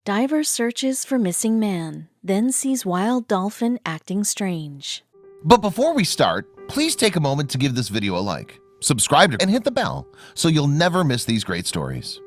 Diver searches for missing man, then sees wild dolphin acting strange. But before we start, please take a moment to give this video a like, subscribe and hit the bell so you'll never miss these great stories.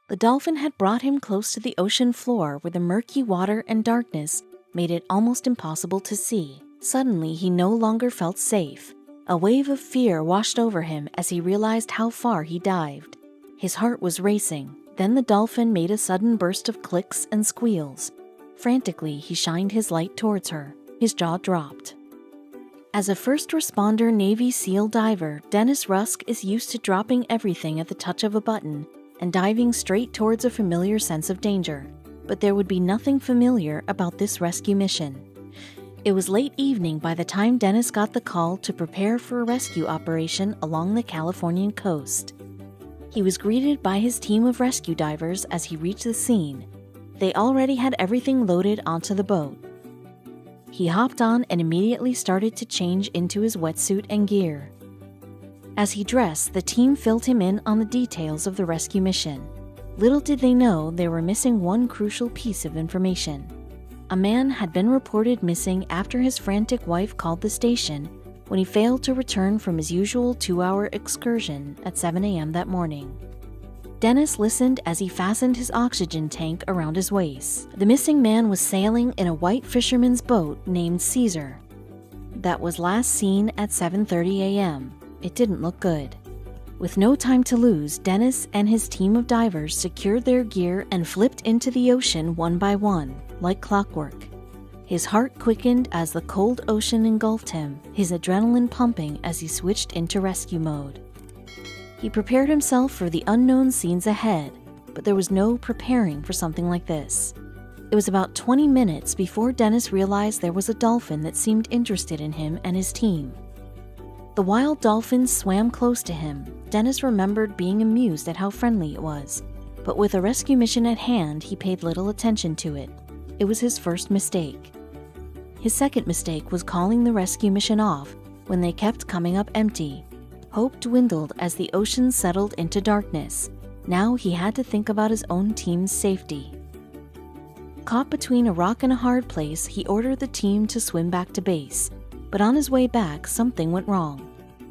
The dolphin had brought him close to the ocean floor where the murky water and darkness made it almost impossible to see. Suddenly, he no longer felt safe. A wave of fear washed over him as he realized how far he dived. His heart was racing. Then the dolphin made a sudden burst of clicks and squeals. Frantically, he shined his light towards her. His jaw dropped. As a first responder Navy SEAL diver, Dennis Rusk is used to dropping everything at the touch of a button and diving straight towards a familiar sense of danger. But there would be nothing familiar about this rescue mission. It was late evening by the time Dennis got the call to prepare for a rescue operation along the Californian coast. He was greeted by his team of rescue divers as he reached the scene. They already had everything loaded onto the boat. He hopped on and immediately started to change into his wetsuit and gear. As he dressed, the team filled him in on the details of the rescue mission. Little did they know they were missing one crucial piece of information. A man had been reported missing after his frantic wife called the station when he failed to return from his usual 2-hour excursion at 7 a.m. that morning. Dennis listened as he fastened his oxygen tank around his waist. The missing man was sailing in a white fisherman's boat named Caesar. That was last seen at 7:30 a.m. It didn't look good. With no time to lose, Dennis and his team of divers secured their gear and flipped into the ocean one by one, like clockwork. His heart quickened as the cold ocean engulfed him, his adrenaline pumping as he switched into rescue mode. He prepared himself for the unknown scenes ahead, but there was no preparing for something like this. It was about 20 minutes before Dennis realized there was a dolphin that seemed interested in him and his team. The wild dolphin swam close to him. Dennis remembered being amused at how friendly it was, but with a rescue mission at hand, he paid little attention to it. It was his first mistake. His second mistake was calling the rescue mission off when they kept coming up empty. Hope dwindled as the ocean settled into darkness. Now he had to think about his own team's safety. Caught between a rock and a hard place, he ordered the team to swim back to base. But on his way back, something went wrong.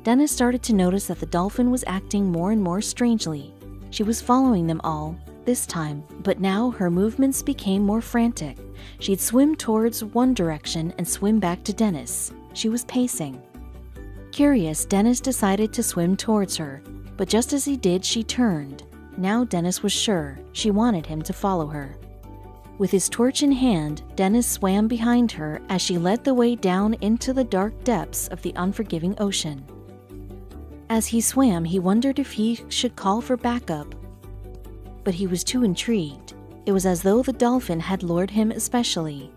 Dennis started to notice that the dolphin was acting more and more strangely. She was following them all, this time, but now her movements became more frantic. She'd swim towards one direction and swim back to Dennis. She was pacing. Curious, Dennis decided to swim towards her, but just as he did, she turned. Now Dennis was sure she wanted him to follow her. With his torch in hand, Dennis swam behind her as she led the way down into the dark depths of the unforgiving ocean. As he swam, he wondered if he should call for backup, but he was too intrigued. It was as though the dolphin had lured him especially.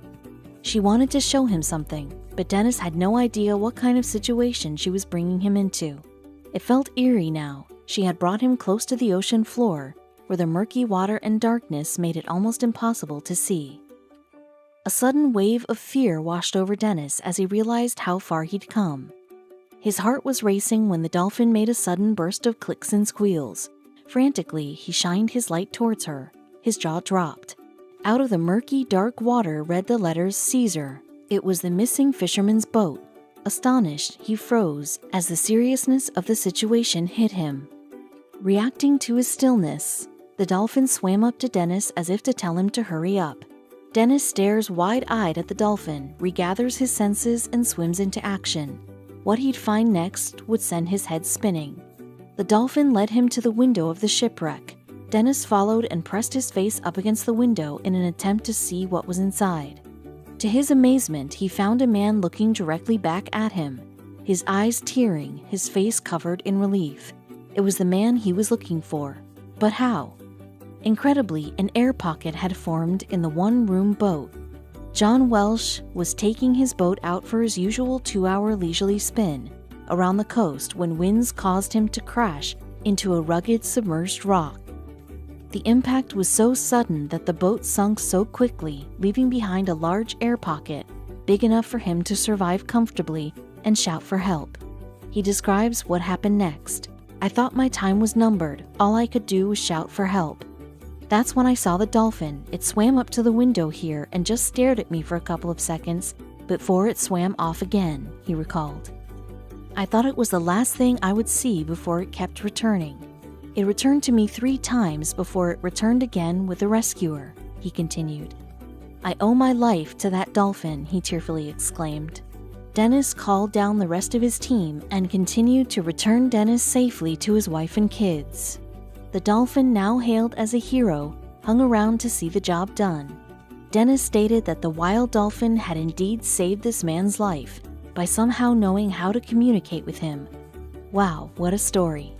She wanted to show him something, but Dennis had no idea what kind of situation she was bringing him into. It felt eerie now. She had brought him close to the ocean floor, where the murky water and darkness made it almost impossible to see. A sudden wave of fear washed over Dennis as he realized how far he'd come. His heart was racing when the dolphin made a sudden burst of clicks and squeals. Frantically, he shined his light towards her. His jaw dropped. Out of the murky, dark water read the letters Caesar. It was the missing fisherman's boat. Astonished, he froze as the seriousness of the situation hit him. Reacting to his stillness, the dolphin swam up to Dennis as if to tell him to hurry up. Dennis stares wide-eyed at the dolphin, regathers his senses, and swims into action. What he'd find next would send his head spinning. The dolphin led him to the window of the shipwreck. Dennis followed and pressed his face up against the window in an attempt to see what was inside. To his amazement, he found a man looking directly back at him, his eyes tearing, his face covered in relief. It was the man he was looking for. But how? Incredibly, an air pocket had formed in the one-room boat. John Welsh was taking his boat out for his usual 2-hour leisurely spin around the coast when winds caused him to crash into a rugged submerged rock. The impact was so sudden that the boat sunk so quickly, leaving behind a large air pocket, big enough for him to survive comfortably and shout for help. He describes what happened next. I thought my time was numbered. All I could do was shout for help. That's when I saw the dolphin. It swam up to the window here and just stared at me for a couple of seconds before it swam off again," he recalled. "I thought it was the last thing I would see before it kept returning. It returned to me 3 times before it returned again with a rescuer," he continued. "I owe my life to that dolphin," he tearfully exclaimed. Dennis called down the rest of his team and continued to return Dennis safely to his wife and kids. The dolphin, now hailed as a hero, hung around to see the job done. Dennis stated that the wild dolphin had indeed saved this man's life by somehow knowing how to communicate with him. Wow, what a story.